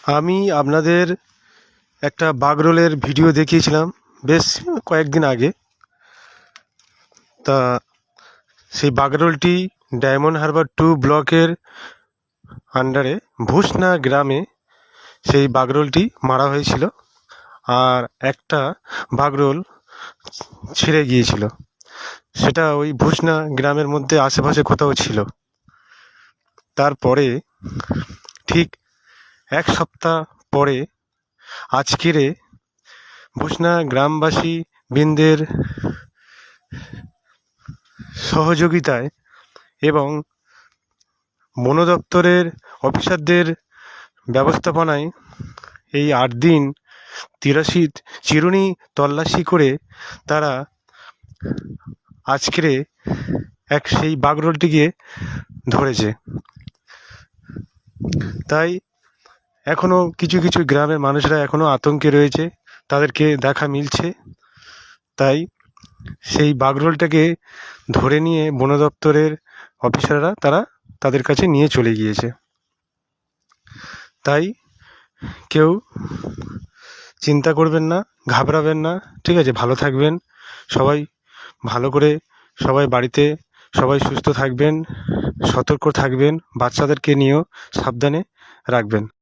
আমি আপনাদের একটা বাগরোলের ভিডিও দেখিয়েছিলাম বেশ কয়েকদিন আগে। তা সেই বাগরোলটি ডায়মন্ড হারবার 2 ব্লকের আন্ডারে ভূষনা গ্রামে সেই বাগরোলটি মারা হয়েছিল, আর একটা বাগরোল ছিঁড়ে গিয়েছিল। সেটা ওই ভূষনা গ্রামের মধ্যে আশেপাশে কোথাও ছিল। তারপরে ঠিক এক সপ্তাহ পরে আজকেরে ভূষনা গ্রামবাসী বৃন্দের সহযোগিতায় এবং বন দপ্তরের অফিসারদের ব্যবস্থাপনায় এই 8 দিন চিরুনি তল্লাশি করে তারা আজকেরে সেই বাগরোলটিকে ধরেছে। তাই এখনও কিছু কিছু গ্রামের মানুষরা এখনও আতঙ্কে রয়েছে, তাদেরকে দেখা মিলছে। তাই সেই বাগরোলটাকে ধরে নিয়ে বন দপ্তরের অফিসাররা তাদের কাছে নিয়ে চলে গিয়েছে। তাই কেউ চিন্তা করবেন না, ঘাবড়াবেন না, ঠিক আছে? ভালো থাকবেন সবাই, ভালো করে সবাই বাড়িতে সবাই সুস্থ থাকবেন, সতর্ক থাকবেন, বাচ্চাদেরকে নিয়েও সাবধানে রাখবেন।